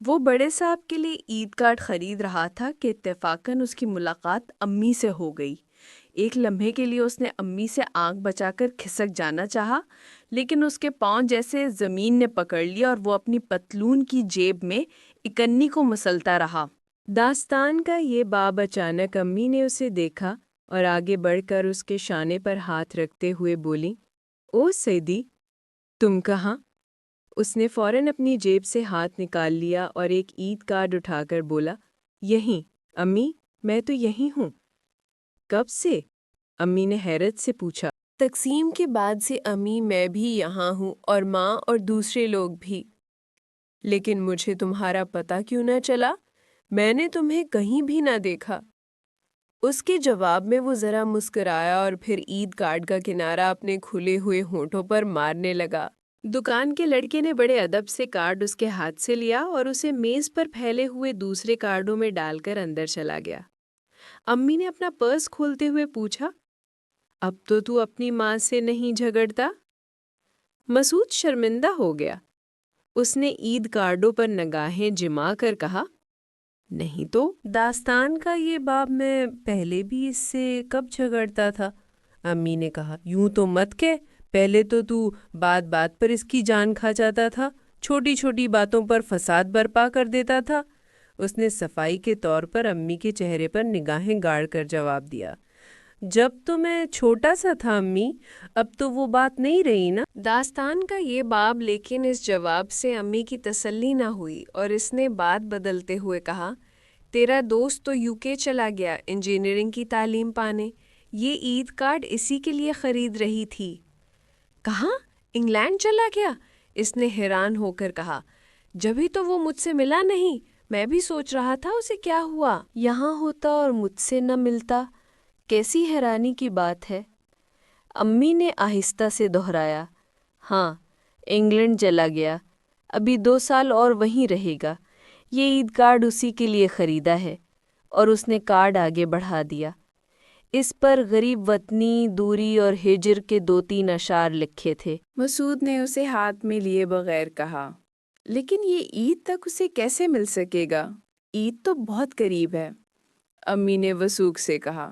وہ بڑے صاحب کے لیے عید کارڈ خرید رہا تھا کہ اتفاقاً اس کی ملاقات امی سے ہو گئی۔ ایک لمحے کے لیے اس نے امی سے آنکھ بچا کر کھسک جانا چاہا، لیکن اس کے پاؤں جیسے زمین نے پکڑ لیا اور وہ اپنی پتلون کی جیب میں اکنی کو مسلتا رہا۔ داستان کا یہ باب اچانک امی نے اسے دیکھا اور آگے بڑھ کر اس کے شانے پر ہاتھ رکھتے ہوئے بولی، او سیدی، تم کہاں؟ اس نے فوراً اپنی جیب سے ہاتھ نکال لیا اور ایک عید کارڈ اٹھا کر بولا، یہیں امی، میں تو یہیں ہوں۔ کب سے؟ امی نے حیرت سے پوچھا۔ تقسیم کے بعد سے امی، میں بھی یہاں ہوں اور ماں اور دوسرے لوگ بھی۔ لیکن مجھے تمہارا پتہ کیوں نہ چلا؟ میں نے تمہیں کہیں بھی نہ دیکھا۔ اس کے جواب میں وہ ذرا مسکرایا اور پھر عید کارڈ کا کنارہ اپنے کھلے ہوئے ہونٹوں پر مارنے لگا۔ دکان کے لڑکے نے بڑے ادب سے کارڈ اس کے ہاتھ سے لیا اور اسے میز پر پھیلے ہوئے دوسرے کارڈوں میں ڈال کر اندر چلا گیا۔ امی نے اپنا پرس کھولتے ہوئے پوچھا، اب تو اپنی ماں سے نہیں جھگڑتا؟ مسعود شرمندہ ہو گیا۔ اس نے عید کارڈوں پر نگاہیں جما کر کہا، نہیں تو۔ داستان کا یہ باب میں پہلے بھی اس سے کب جھگڑتا تھا؟ امی نے کہا۔ یوں تو مت کہ، پہلے تو بات بات پر اس کی جان کھا جاتا تھا، چھوٹی چھوٹی باتوں پر فساد برپا کر دیتا تھا۔ اس نے صفائی کے طور پر امی کے چہرے پر نگاہیں گاڑ کر جواب دیا، جب تو میں چھوٹا سا تھا امی، اب تو وہ بات نہیں رہی نا۔ داستان کا یہ باب لیکن اس جواب سے امی کی تسلی نہ ہوئی اور اس نے بات بدلتے ہوئے کہا، تیرا دوست تو UK چلا گیا انجینئرنگ کی تعلیم پانے، یہ عید کارڈ اسی کے لیے خرید رہی تھی۔ کہاں؟ انگلینڈ چلا گیا؟ اس نے حیران ہو کر کہا، جبھی تو وہ مجھ سے ملا نہیں، میں بھی سوچ رہا تھا اسے کیا ہوا۔ یہاں ہوتا اور مجھ سے نہ ملتا، کیسی حیرانی کی بات ہے۔ امی نے آہستہ سے دہرایا، ہاں، انگلینڈ چلا گیا، ابھی 2 سال اور وہیں رہے گا، یہ عید کارڈ اسی کے لیے خریدا ہے۔ اور اس نے کارڈ آگے بڑھا دیا۔ اس پر غریب وطنی، دوری اور ہجر کے 2-3 اشعار لکھے تھے۔ مسعود نے اسے ہاتھ میں لیے بغیر کہا، لیکن یہ عید تک اسے کیسے مل سکے گا؟ عید تو بہت قریب ہے۔ امی نے وثوق سے کہا،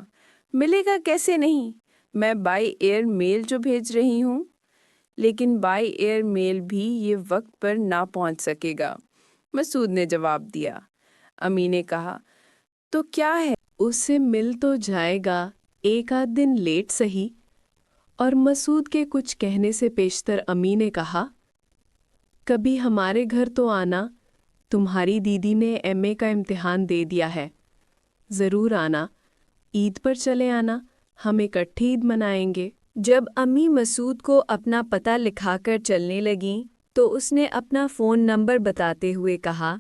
ملے گا کیسے نہیں؟ میں بائی ایئر میل جو بھیج رہی ہوں۔ لیکن بائی ایئر میل بھی یہ وقت پر نہ پہنچ سکے گا، مسعود نے جواب دیا۔ امی نے کہا، تو کیا ہے؟ اس سے مل تو جائے گا، ایک آدھ دن لیٹ سہی۔ اور مسعود کے کچھ کہنے سے پیشتر امی نے کہا، کبھی ہمارے گھر تو آنا، تمہاری دیدی نے MA کا امتحان دے دیا ہے، ضرور آنا، عید پر چلے آنا، ہم اکٹھے عید منائیں گے۔ جب امی مسعود کو اپنا پتہ لکھا کر چلنے لگیں تو اس نے اپنا فون نمبر بتاتے ہوئے کہا،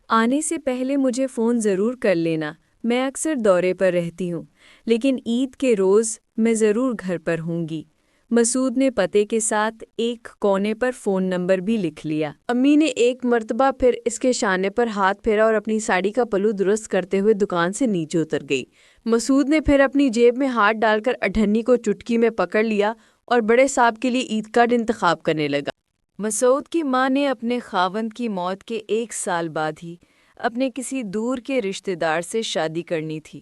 آنے سے پہلے مجھے فون ضرور کر لینا، میں اکثر دورے پر رہتی ہوں، لیکن عید کے روز میں ضرور گھر پر ہوں گی۔ مسعود نے پتے کے ساتھ ایک کونے پر فون نمبر بھی لکھ لیا۔ امی نے ایک مرتبہ پھر اس کے شانے پر ہاتھ پھیرا اور اپنی ساڑی کا پلو درست کرتے ہوئے دکان سے نیچے اتر گئی۔ مسعود نے پھر اپنی جیب میں ہاتھ ڈال کر اٹھنی کو چٹکی میں پکڑ لیا اور بڑے صاحب کے لیے عید کارڈ انتخاب کرنے لگا۔ مسعود کی ماں نے اپنے خاوند کی موت کے 1 سال بعد ہی اپنے کسی دور کے رشتہ دار سے شادی کرنی تھی۔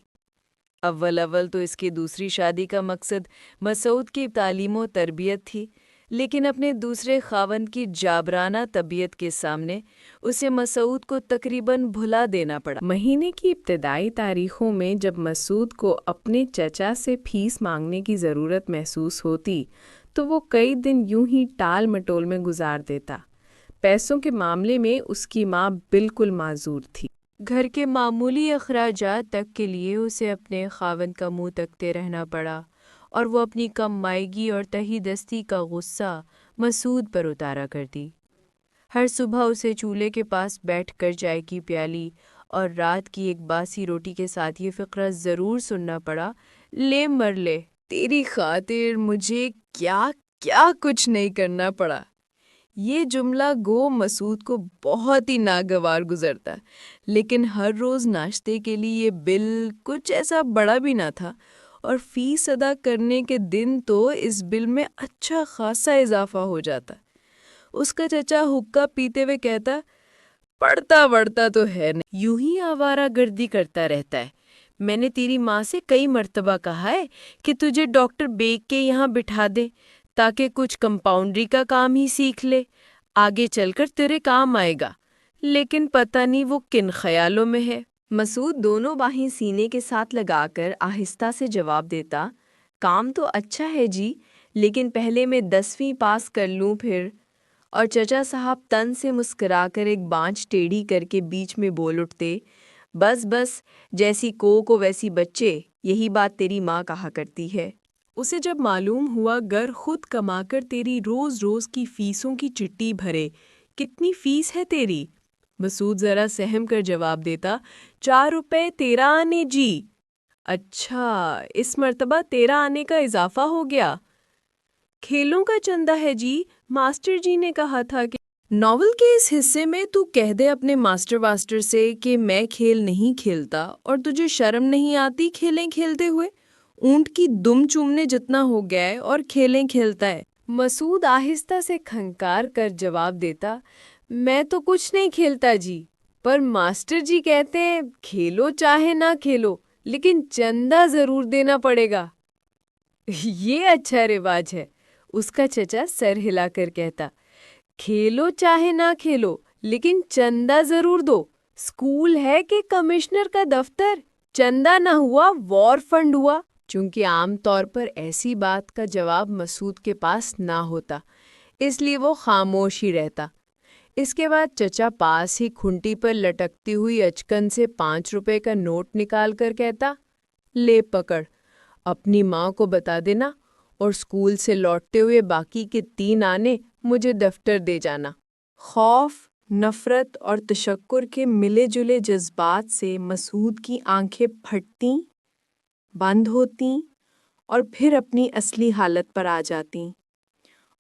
اول تو اس کی دوسری شادی کا مقصد مسعود کی تعلیم و تربیت تھی، لیکن اپنے دوسرے خاوند کی جابرانہ طبیعت کے سامنے اسے مسعود کو تقریباً بھلا دینا پڑا۔ مہینے کی ابتدائی تاریخوں میں جب مسعود کو اپنے چچا سے فیس مانگنے کی ضرورت محسوس ہوتی تو وہ کئی دن یوں ہی ٹال مٹول میں گزار دیتا۔ پیسوں کے معاملے میں اس کی ماں بالکل معذور تھی۔ گھر کے معمولی اخراجات تک کے لیے اسے اپنے خاوند کا منہ تکتے رہنا پڑا اور وہ اپنی کم مائیگی اور تہی دستی کا غصہ مسعود پر اتارا کرتی۔ ہر صبح اسے چولہے کے پاس بیٹھ کر چائے کی پیالی اور رات کی ایک باسی روٹی کے ساتھ یہ فقرہ ضرور سننا پڑا، لے مر لے، تیری خاطر مجھے کیا کیا کچھ نہیں کرنا پڑا۔ یہ جملہ گو مسعود کو بہت ہی ناگوار گزرتا، لیکن ہر روز ناشتے کے لیے یہ بل کچھ ایسا بڑا بھی نہ تھا، اور فیس ادا کرنے کے دن تو اس بل میں اچھا خاصا اضافہ ہو جاتا۔ اس کا چچا حقہ پیتے ہوئے کہتا، پڑھتا وڑھتا تو ہے نہیں، یوں ہی آوارہ گردی کرتا رہتا ہے۔ میں نے تیری ماں سے کئی مرتبہ کہا ہے کہ تجھے ڈاکٹر بیگ کے یہاں بٹھا دے تاکہ کچھ کمپاؤنڈری کا کام ہی سیکھ لے، آگے چل کر تیرے کام آئے گا، لیکن پتہ نہیں وہ کن خیالوں میں ہے۔ مسعود دونوں باہیں سینے کے ساتھ لگا کر آہستہ سے جواب دیتا، کام تو اچھا ہے جی، لیکن پہلے میں 10ویں پاس کر لوں پھر۔ اور چچا صاحب تن سے مسکرا کر ایک بانچ ٹیڑھی کر کے بیچ میں بول اٹھتے، بس بس، جیسی کو ویسی بچے، یہی بات تیری ماں کہا کرتی ہے۔ اسے جب معلوم ہوا گر خود کما کر تیری روز روز کی فیسوں کی چٹھی بھرے، کتنی فیس ہے تیری؟ مسعود ذرا سہم کر جواب دیتا، 4 روپے 13 آنے جی۔ اچھا، اس مرتبہ 13 آنے کا اضافہ ہو گیا۔ کھیلوں کا چندہ ہے جی، ماسٹر جی نے کہا تھا کہ ناول کے اس حصے میں تو کہہ دے اپنے ماسٹر سے کہ میں کھیل نہیں کھیلتا، اور تجھے شرم نہیں آتی کھیلیں کھیلتے ہوئے؟ اونٹ کی دم چومنے جتنا ہو گیا ہے اور کھیلیں کھیلتا ہے۔ مسعود آہستہ سے کھنکار کر جواب دیتا، میں تو کچھ نہیں کھیلتا جی، پر ماسٹر جی کہتے ہیں کھیلو چاہے نہ کھیلو لیکن چندہ ضرور دینا پڑے گا۔ یہ اچھا رواج ہے، اس کا چچا سر ہلا کر کہتا، کھیلو چاہے نہ کھیلو لیکن چندہ ضرور دو، اسکول ہے کہ کمشنر کا دفتر؟ چندہ نہ ہوا وار فنڈ ہوا۔ چونکہ عام طور پر ایسی بات کا جواب مسعود کے پاس نہ ہوتا، اس لیے وہ خاموش ہی رہتا۔ اس کے بعد چچا پاس ہی کھنٹی پر لٹکتی ہوئی اچکن سے 5 روپے کا نوٹ نکال کر کہتا، لے پکڑ، اپنی ماں کو بتا دینا، اور اسکول سے لوٹتے ہوئے باقی کے 3 آنے مجھے دفتر دے جانا۔ خوف، نفرت اور تشکر کے ملے جلے جذبات سے مسعود کی آنکھیں پھٹتیں، بند ہوتیں اور پھر اپنی اصلی حالت پر آ جاتیں،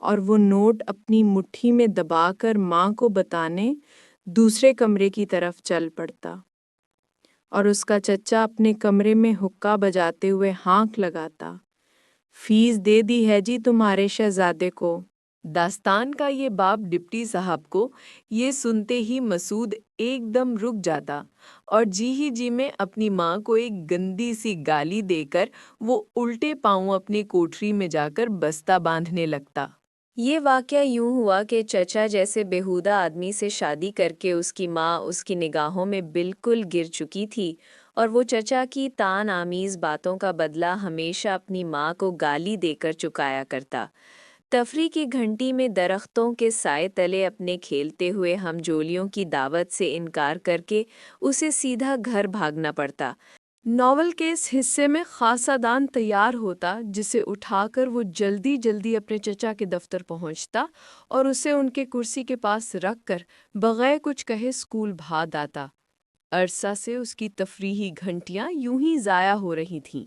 اور وہ نوٹ اپنی مٹھی میں دبا کر ماں کو بتانے دوسرے کمرے کی طرف چل پڑتا، اور اس کا چچا اپنے کمرے میں حقہ بجاتے ہوئے ہانک لگاتا، فیس دے دی ہے جی تمہارے شہزادے کو۔ داستان کا یہ باب ڈپٹی صاحب کو یہ سنتے ہی مسعود ایک دم رک جاتا اور جی میں اپنی ماں کو ایک گندی سی گالی دے کر وہ الٹے پاؤں اپنی کوٹری میں جا کر بستہ باندھنے لگتا۔ یہ واقعہ یوں ہوا کہ چچا جیسے بیہودہ آدمی سے شادی کر کے اس کی ماں اس کی نگاہوں میں بالکل گر چکی تھی، اور وہ چچا کی طعن آمیز باتوں کا بدلہ ہمیشہ اپنی ماں کو گالی دے کر چکایا کرتا۔ تفریح کی گھنٹی میں درختوں کے سائے تلے اپنے کھیلتے ہوئے ہم جولیوں کی دعوت سے انکار کر کے اسے سیدھا گھر بھاگنا پڑتا۔ ناول کے اس حصے میں خاصا دان تیار ہوتا جسے اٹھا کر وہ جلدی جلدی اپنے چچا کے دفتر پہنچتا اور اسے ان کے کرسی کے پاس رکھ کر بغیر کچھ کہے اسکول بھاگ آتا۔ عرصہ سے اس کی تفریحی گھنٹیاں یوں ہی ضائع ہو رہی تھیں۔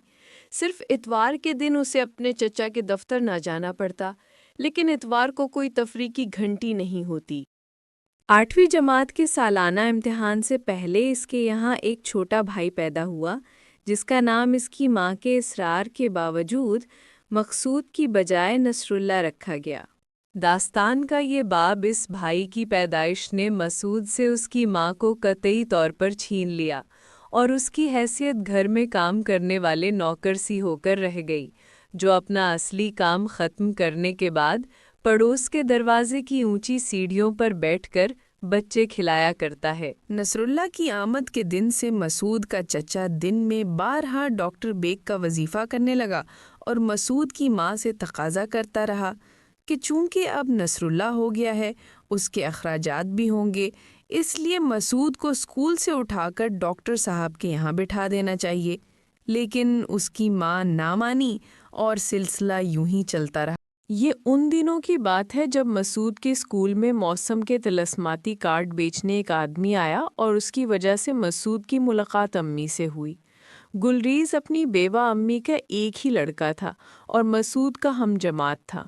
صرف اتوار کے دن اسے اپنے چچا کے دفتر نہ جانا پڑتا، لیکن اتوار کو کوئی تفریح کی گھنٹی نہیں ہوتی۔ 8ویں جماعت کے سالانہ امتحان سے پہلے اس کے یہاں ایک چھوٹا بھائی پیدا ہوا جس کا نام اس کی ماں کے اصرار کے باوجود مقصود کی بجائے نصر اللہ رکھا گیا۔ داستان کا یہ باب اس بھائی کی پیدائش نے مسعود سے اس کی ماں کو قطعی طور پر چھین لیا اور اس کی حیثیت گھر میں کام کرنے والے نوکر سی ہو کر رہ گئی، جو اپنا اصلی کام ختم کرنے کے بعد پڑوس کے دروازے کی اونچی سیڑھیوں پر بیٹھ کر بچے کھلایا کرتا ہے۔ نصر اللہ کی آمد کے دن سے مسعود کا چچا دن میں بارہا ڈاکٹر بیگ کا وظیفہ کرنے لگا اور مسعود کی ماں سے تقاضا کرتا رہا کہ چونکہ اب نصر اللہ ہو گیا ہے، اس کے اخراجات بھی ہوں گے، اس لیے مسعود کو اسکول سے اٹھا کر ڈاکٹر صاحب کے یہاں بٹھا دینا چاہیے۔ لیکن اس کی ماں نہ مانی اور سلسلہ یوں ہی چلتا رہا۔ یہ ان دنوں کی بات ہے جب مسعود کے اسکول میں موسم کے طلسماتی کارڈ بیچنے ایک آدمی آیا اور اس کی وجہ سے مسعود کی ملاقات امی سے ہوئی۔ گلریز اپنی بیوہ امی کا ایک ہی لڑکا تھا اور مسعود کا ہم جماعت تھا۔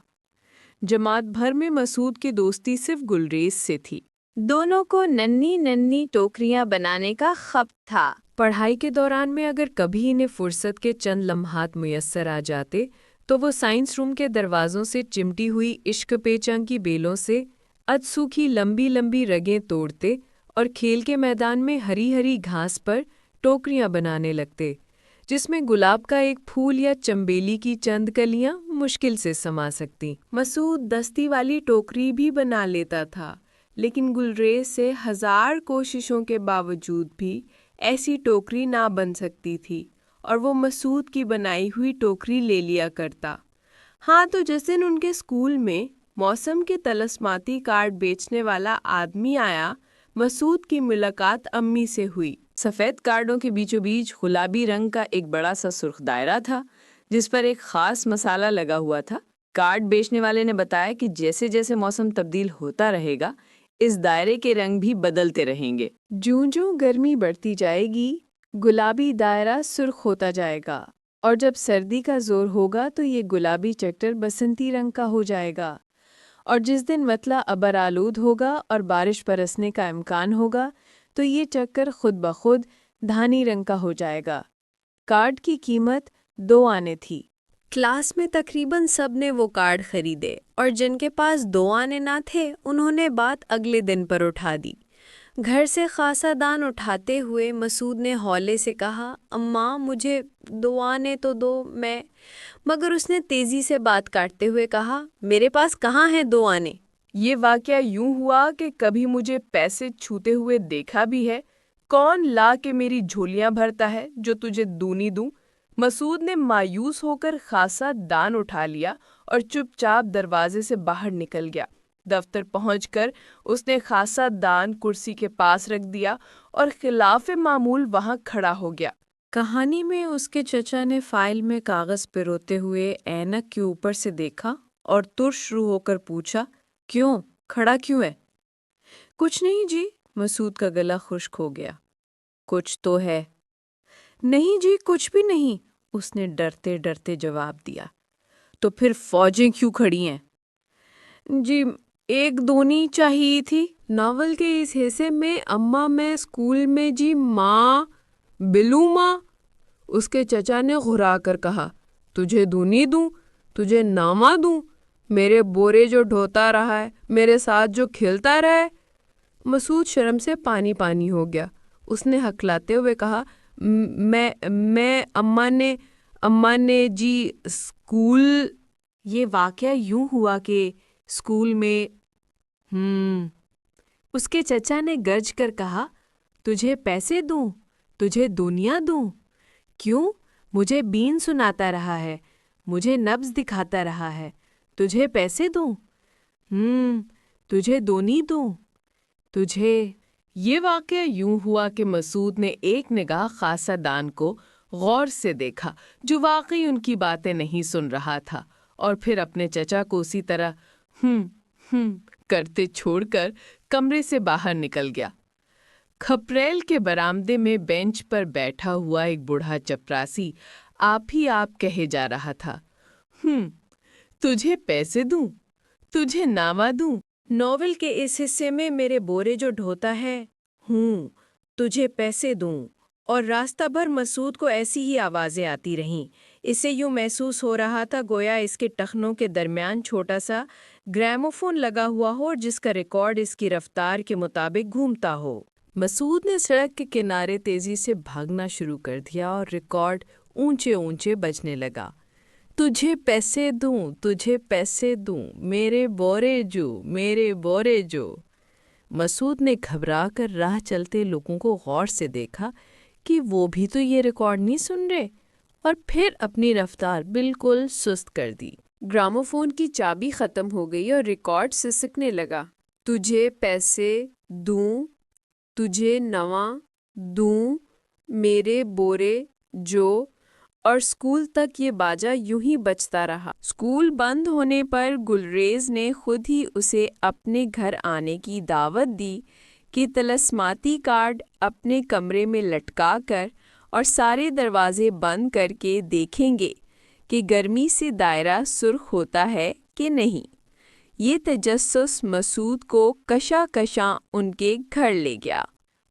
جماعت بھر میں مسعود کی دوستی صرف گلریز سے تھی۔ دونوں کو ننھی ننھی ٹوکریاں بنانے کا خب تھا۔ پڑھائی کے دوران میں اگر کبھی انہیں فرصت کے چند لمحات میسر آ جاتے تو وہ سائنس روم کے دروازوں سے چمٹی ہوئی عشق پیچنگ کی بیلوں سے ادسوکھی لمبی لمبی رگیں توڑتے اور کھیل کے میدان میں ہری ہری گھاس پر ٹوکریاں بنانے لگتے جس میں گلاب کا ایک پھول یا چمبیلی کی چند کلیاں مشکل سے سما سکتی۔ مسعود دستی والی ٹوکری بھی بنا لیتا تھا، لیکن گلریز سے 1000 کوششوں کے باوجود بھی ایسی ٹوکری نہ بن سکتی تھی، اور وہ مسعود کی بنائی ہوئی ٹوکری لے لیا کرتا۔ ہاں، تو جس دن ان کے اسکول میں موسم کے طلسماتی کارڈ بیچنے والا آدمی آیا، مسعود کی ملاقات امی سے ہوئی۔ سفید کارڈوں کے بیچوں بیچ گلابی رنگ کا ایک بڑا سا سرخ دائرہ تھا جس پر ایک خاص مسالہ لگا ہوا تھا۔ کارڈ بیچنے والے نے بتایا کہ جیسے جیسے موسم تبدیل ہوتا رہے گا اس دائرے کے رنگ بھی بدلتے رہیں گے۔ جوں جوں گرمی بڑھتی جائے گی گلابی دائرہ سرخ ہوتا جائے گا، اور جب سردی کا زور ہوگا تو یہ گلابی چکر بسنتی رنگ کا ہو جائے گا، اور جس دن مطلع ابر آلود ہوگا اور بارش برسنے کا امکان ہوگا تو یہ چکر خود بخود دھانی رنگ کا ہو جائے گا۔ کارڈ کی قیمت 2 آنے تھی۔ کلاس میں تقریباً سب نے وہ کارڈ خریدے، اور جن کے پاس 2 آنے نہ تھے انہوں نے بات اگلے دن پر اٹھا دی۔ گھر سے خاصا دان اٹھاتے ہوئے مسعود نے ہولے سے کہا، اماں مجھے 2 آنے تو دو۔ مگر اس نے تیزی سے بات کاٹتے ہوئے کہا، میرے پاس کہاں ہیں 2 آنے؟ یہ واقعہ یوں ہوا کہ کبھی مجھے پیسے چھوتے ہوئے دیکھا بھی ہے؟ کون لا کے میری جھولیاں بھرتا ہے جو تجھے دونی دوں؟ مسعود نے مایوس ہو کر خاصا دان اٹھا لیا اور چپ چاپ دروازے سے باہر نکل گیا۔ دفتر پہنچ کر اس نے خاصا دان کرسی کے پاس رکھ دیا اور خلاف معمول وہاں کھڑا ہو گیا۔ کہانی میں اس کے چچا نے فائل میں کاغذ پروتے ہوئے اینک کے اوپر سے دیکھا اور ترش رو ہو کر پوچھا، کیوں کھڑا کیوں ہے؟ کچھ نہیں جی، مسعود کا گلا خشک ہو گیا۔ کچھ تو ہے۔ نہیں جی کچھ بھی نہیں، اس نے ڈرتے ڈرتے جواب دیا۔ تو پھر فوجیں کیوں کھڑی ہیں؟ جی ایک دونی چاہیے تھی۔ ناول کے اس حصے میں اماں میں اسکول میں جی ماں بلو ماں، اس کے چچا نے گھرا کر کہا، تجھے دونی دوں، تجھے نامہ دوں، میرے بورے جو ڈھوتا رہا ہے، میرے ساتھ جو کھیلتا رہا ہے۔ مسعود شرم سے پانی پانی ہو گیا۔ اس نے ہکلاتے ہوئے کہا، میں اماں نے جی اسکول۔ یہ واقعہ یوں ہوا کہ اسکول میں اس کے چچا نے گرج کر کہا، تجھے پیسے دوں، تجھے دنیا دوں؟ کیوں؟ مجھے بین سناتا رہا ہے، مجھے نبض دکھاتا رہا ہے، تجھے پیسے دوں؟ تجھے دونی دوں؟ تجھے؟ یہ واقعہ یوں ہوا کہ مسعود نے ایک نگاہ خاصا دان کو غور سے دیکھا جو واقعی ان کی باتیں نہیں سن رہا تھا، اور پھر اپنے چچا کو اسی طرح کرتے چھوڑ کر کمرے سے باہر نکل گیا۔ کھپریل کے برآمدے میں بینچ پر بیٹھا ہوا ایک بوڑھا چپراسی آپ ہی آپ کہے جا رہا تھا، تجھے پیسے دوں، تجھے نامہ دوں؟ ناول کے اس حصے میں میرے بورے جو ڈھوتا ہے، تجھے پیسے دوں، اور راستہ بھر مسعود کو ایسی ہی آوازیں آتی رہیں۔ اسے یوں محسوس ہو رہا تھا گویا اس کے ٹخنوں کے درمیان چھوٹا سا گراموفون لگا ہوا ہو جس کا ریکارڈ اس کی رفتار کے مطابق گھومتا ہو۔ مسعود نے سڑک کے کنارے تیزی سے بھاگنا شروع کر دیا اور ریکارڈ اونچے اونچے بجنے لگا۔ تجھے پیسے دوں، تجھے پیسے دوں، میرے بورے جو، میرے بورے جو۔ مسعود نے گھبرا کر راہ چلتے لوگوں کو غور سے دیکھا کہ وہ بھی تو یہ ریکارڈ نہیں سن رہے، اور پھر اپنی رفتار بالکل سست کر دی۔ گراموفون کی چابی ختم ہو گئی اور ریکارڈ سسکنے لگا۔ تجھے پیسے دوں، تجھے نواں دوں، میرے بورے جو، اور اسکول تک یہ باجا یوں ہی بجتا رہا۔ اسکول بند ہونے پر گلریز نے خود ہی اسے اپنے گھر آنے کی دعوت دی کہ طلسماتی کارڈ اپنے کمرے میں لٹکا کر اور سارے دروازے بند کر کے دیکھیں گے کہ گرمی سے دائرہ سرخ ہوتا ہے کہ نہیں۔ یہ تجسس مسعود کو کشاں کشاں ان کے گھر لے گیا۔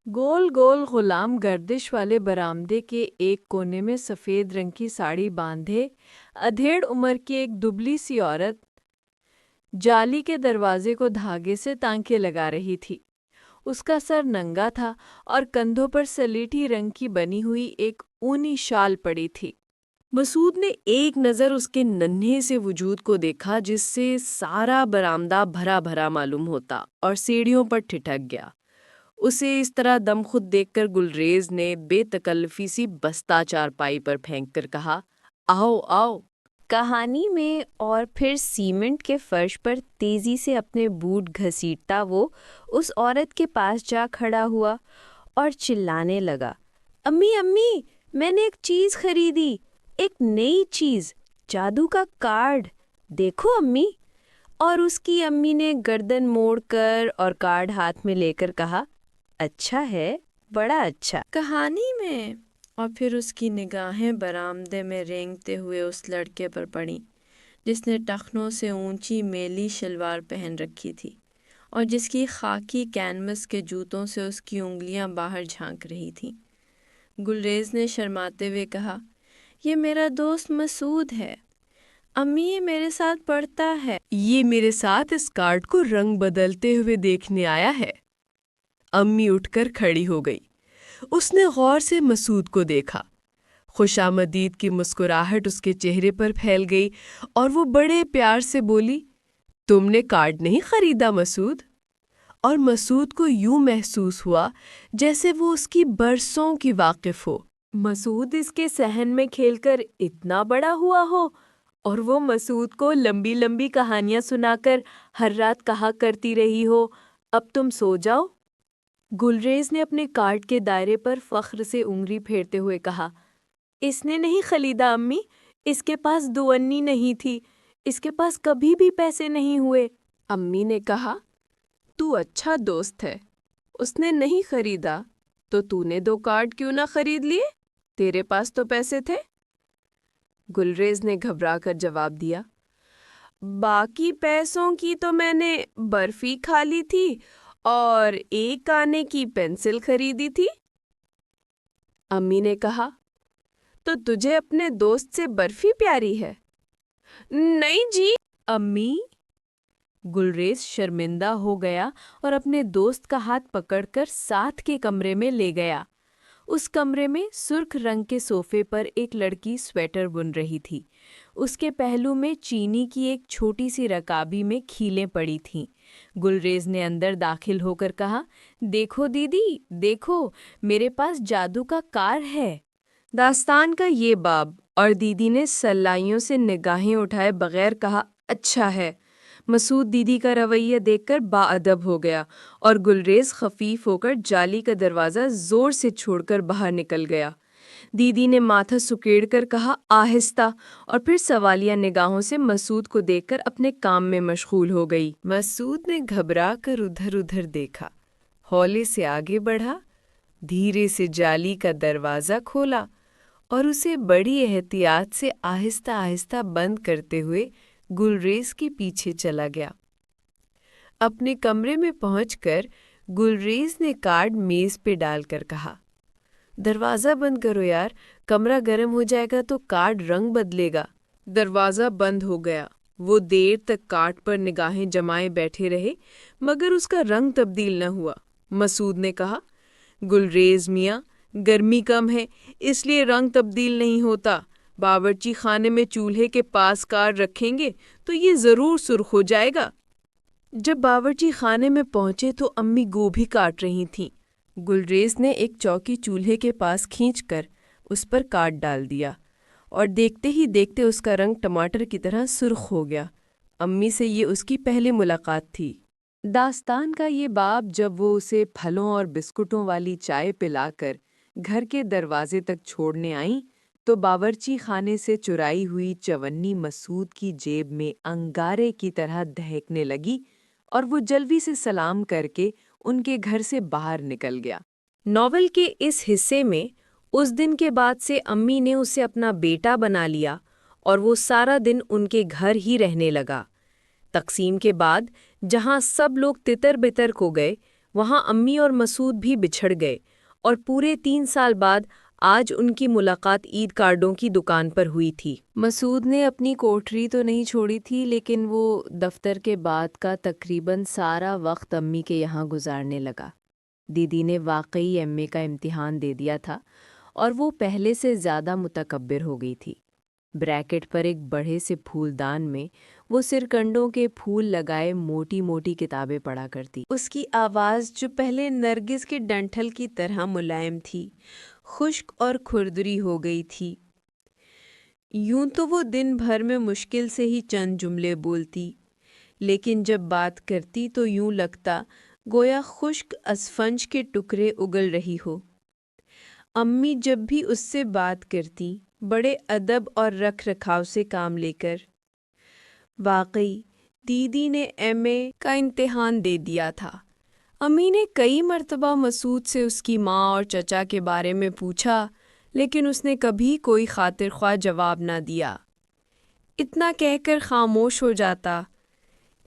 گول گول غلام گردش والے برآمدے کے ایک کونے میں سفید رنگ کی ساڑی باندھے ادھیڑ عمر کی ایک دبلی سی عورت جالی کے دروازے کو دھاگے سے تانکے لگا رہی تھی۔ اس کا سر ننگا تھا اور کندھوں پر سلیٹی رنگ کی بنی ہوئی ایک اونی شال پڑی تھی۔ مسعود نے ایک نظر اس کے ننھے سے وجود کو دیکھا جس سے سارا برآمدہ بھرا بھرا معلوم ہوتا اور سیڑھیوں پر ٹھٹک گیا۔ اسے اس طرح دم خود دیکھ کر گلریز نے بے تکلفی سی بستہ چارپائی پر پھینک کر کہا، آؤ آؤ۔ کہانی میں اور پھر سیمنٹ کے فرش پر تیزی سے اپنے بوٹ گھسیٹتا وہ اس عورت کے پاس جا کھڑا ہوا اور چلانے لگا، امی امی، میں نے ایک چیز خریدی، ایک نئی چیز، جادو کا کارڈ، دیکھو امی۔ اور اس کی امی نے گردن موڑ کر اور کارڈ ہاتھ میں لے کر کہا، اچھا ہے، بڑا اچھا۔ کہانی میں اور پھر اس کی نگاہیں برآمدے میں رینگتے ہوئے اس لڑکے پر پڑیں جس نے ٹخنوں سے اونچی میلی شلوار پہن رکھی تھی اور جس کی خاکی کینوس کے جوتوں سے اس کی انگلیاں باہر جھانک رہی تھیں۔ گلریز نے شرماتے ہوئے کہا، یہ میرا دوست مسعود ہے، امی یہ میرے ساتھ پڑھتا ہے۔ یہ میرے ساتھ اس کارڈ کو رنگ بدلتے ہوئے دیکھنے آیا ہے۔ امی اٹھ کر کھڑی ہو گئی۔ اس نے غور سے مسعود کو دیکھا۔ خوش آمدید کی مسکراہٹ اس کے چہرے پر پھیل گئی اور وہ بڑے پیار سے بولی، تم نے کارڈ نہیں خریدا مسعود؟ اور مسعود کو یوں محسوس ہوا جیسے وہ اس کی برسوں کی واقف ہو۔ مسعود اس کے صحن میں کھیل کر اتنا بڑا ہوا ہو اور وہ مسعود کو لمبی لمبی کہانیاں سنا کر ہر رات کہا کرتی رہی ہو، اب تم سو جاؤ۔ گلریز نے اپنے کارڈ کے دائرے پر فخر سے انگلی پھیرتے ہوئے کہا، اس نے نہیں خریدا امی، اس کے پاس 2 انی نہیں تھی، اس کے پاس کبھی بھی پیسے نہیں ہوئے۔ امی نے کہا، تو اچھا دوست ہے، اس نے نہیں خریدا تو تو نے 2 کارڈ کیوں نہ خرید لیے؟ تیرے پاس تو پیسے تھے۔ گلریز نے گھبرا کر جواب دیا، باقی پیسوں کی تو میں نے برفی کھا لی تھی اور 1 آنے کی پینسل خریدی تھی۔ امی نے کہا، تو تجھے اپنے دوست سے برفی پیاری ہے؟ نہیں جی امی؟ گلریز شرمندہ ہو گیا اور اپنے دوست کا ہاتھ پکڑ کر ساتھ کے کمرے میں لے گیا۔ اس کمرے میں سرخ رنگ کے صوفے پر ایک لڑکی سویٹر بن رہی تھی۔ اس کے پہلو میں چینی کی ایک چھوٹی سی رکابی میں کھیلیں پڑی تھیں۔ گلریز نے اندر داخل ہو کر کہا، دیکھو دیدی، دیکھو، میرے پاس جادو کا کار ہے۔ داستان کا یہ باب، اور دیدی نے سلائیوں سے نگاہیں اٹھائے بغیر کہا، اچھا ہے۔ مسعود دیدی کا رویہ دیکھ کر باادب ہو گیا اور گلریز خفیف ہو کر جالی کا دروازہ زور سے چھوڑ کر باہر نکل گیا۔ دیدی نے ماتھا سکیڑ کر کہا، آہستہ، اور پھر سوالیہ نگاہوں سے مسعود کو دیکھ کر اپنے کام میں مشغول ہو گئی۔ مسعود نے گھبرا کر ادھر ادھر دیکھا، ہولے سے آگے بڑھا، دھیرے سے جالی کا دروازہ کھولا اور اسے بڑی احتیاط سے آہستہ آہستہ بند کرتے ہوئے گلریز کے پیچھے چلا گیا۔ اپنے کمرے میں پہنچ کر گلریز نے کارڈ میز پہ ڈال کر کہا، دروازہ بند کرو یار، کمرہ گرم ہو جائے گا تو کارڈ رنگ بدلے گا۔ دروازہ بند ہو گیا۔ وہ دیر تک کارڈ پر نگاہیں جمائے بیٹھے رہے مگر اس کا رنگ تبدیل نہ ہوا۔ مسعود نے کہا، گلریز میاں، گرمی کم ہے اس لیے رنگ تبدیل نہیں ہوتا، باورچی خانے میں چولہے کے پاس کارڈ رکھیں گے تو یہ ضرور سرخ ہو جائے گا۔ جب باورچی خانے میں پہنچے تو امی گوبھی کاٹ رہی تھیں۔ گلریز نے ایک چوکی چولہے کے پاس کھینچ کر اس پر کارڈ ڈال دیا اور دیکھتے ہی دیکھتے اس کا رنگ ٹماٹر کی طرح سرخ ہو گیا۔ امی سے یہ اس کی پہلی ملاقات تھی۔ داستان کا یہ باب جب وہ اسے پھلوں اور بسکٹوں والی چائے پلا کر گھر کے دروازے تک چھوڑنے آئیں تو باورچی خانے سے چرائی ہوئی چونی مسعود کی جیب میں انگارے کی طرح دہکنے لگی اور وہ جلوی سے سلام کر کے ان کے گھر سے باہر نکل گیا۔ ناول کے اس حصے میں اس دن کے بعد سے امی نے اسے اپنا بیٹا بنا لیا اور وہ سارا دن ان کے گھر ہی رہنے لگا۔ تقسیم کے بعد جہاں سب لوگ تتر بتر کو گئے، وہاں امی اور مسعود بھی بچھڑ گئے اور پورے 3 سال بعد آج ان کی ملاقات عید کارڈوں کی دکان پر ہوئی تھی۔ مسعود نے اپنی کوٹری تو نہیں چھوڑی تھی لیکن وہ دفتر کے بعد کا تقریباً سارا وقت امی کے یہاں گزارنے لگا۔ دیدی نے واقعی ایم اے کا امتحان دے دیا تھا اور وہ پہلے سے زیادہ متکبر ہو گئی تھی۔ بریکٹ پر ایک بڑے سے پھولدان میں وہ سرکنڈوں کے پھول لگائے موٹی موٹی کتابیں پڑھا کرتی۔ اس کی آواز جو پہلے نرگس کے ڈنٹھل کی طرح ملائم تھی، خشک اور کھردری ہو گئی تھی۔ یوں تو وہ دن بھر میں مشکل سے ہی چند جملے بولتی، لیکن جب بات کرتی تو یوں لگتا گویا خشک اسفنج کے ٹکڑے اگل رہی ہو۔ امی جب بھی اس سے بات کرتی بڑے ادب اور رکھ رکھاؤ سے کام لے کر۔ واقعی دیدی نے ایم اے کا امتحان دے دیا تھا۔ امی نے کئی مرتبہ مسعود سے اس کی ماں اور چچا کے بارے میں پوچھا، لیکن اس نے کبھی کوئی خاطر خواہ جواب نہ دیا۔ اتنا کہہ کر خاموش ہو جاتا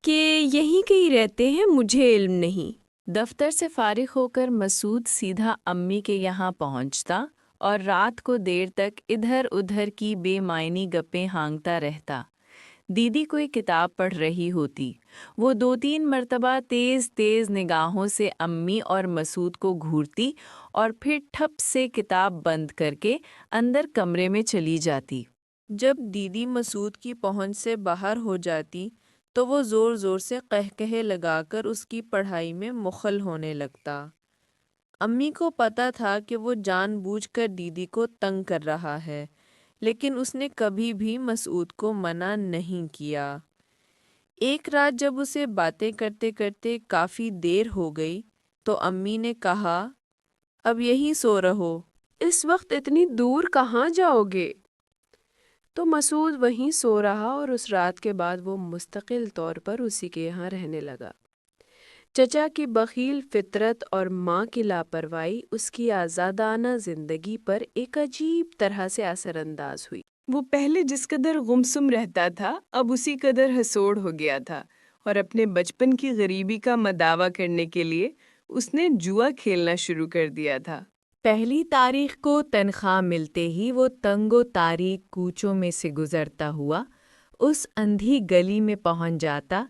کہ یہیں کہیں رہتے ہیں، مجھے علم نہیں۔ دفتر سے فارغ ہو کر مسعود سیدھا امی کے یہاں پہنچتا اور رات کو دیر تک ادھر ادھر کی بے معنی گپیں ہانگتا رہتا۔ دیدی کوئی کتاب پڑھ رہی ہوتی، وہ 2-3 مرتبہ تیز تیز نگاہوں سے امی اور مسعود کو گھورتی اور پھر ٹھپ سے کتاب بند کر کے اندر کمرے میں چلی جاتی۔ جب دیدی مسعود کی پہنچ سے باہر ہو جاتی تو وہ زور زور سے قہقہے لگا کر اس کی پڑھائی میں مخل ہونے لگتا۔ امی کو پتہ تھا کہ وہ جان بوجھ کر دیدی کو تنگ کر رہا ہے، لیکن اس نے کبھی بھی مسعود کو منع نہیں کیا۔ ایک رات جب اسے باتیں کرتے کرتے کافی دیر ہو گئی تو امی نے کہا، اب یہیں سو رہو، اس وقت اتنی دور کہاں جاؤ گے؟ تو مسعود وہیں سو رہا اور اس رات کے بعد وہ مستقل طور پر اسی کے یہاں رہنے لگا۔ چچا کی بخیل فطرت اور ماں کی لاپرواہی اس کی آزادانہ زندگی پر ایک عجیب طرح سے اثر انداز ہوئی۔ وہ پہلے جس قدر گمسم رہتا تھا اب اسی قدر حسوڑ ہو گیا تھا، اور اپنے بچپن کی غریبی کا مداوع کرنے کے لیے اس نے جوا کھیلنا شروع کر دیا تھا۔ پہلی تاریخ کو تنخواہ ملتے ہی وہ تنگ و تاریک کوچوں میں سے گزرتا ہوا اس اندھی گلی میں پہنچ جاتا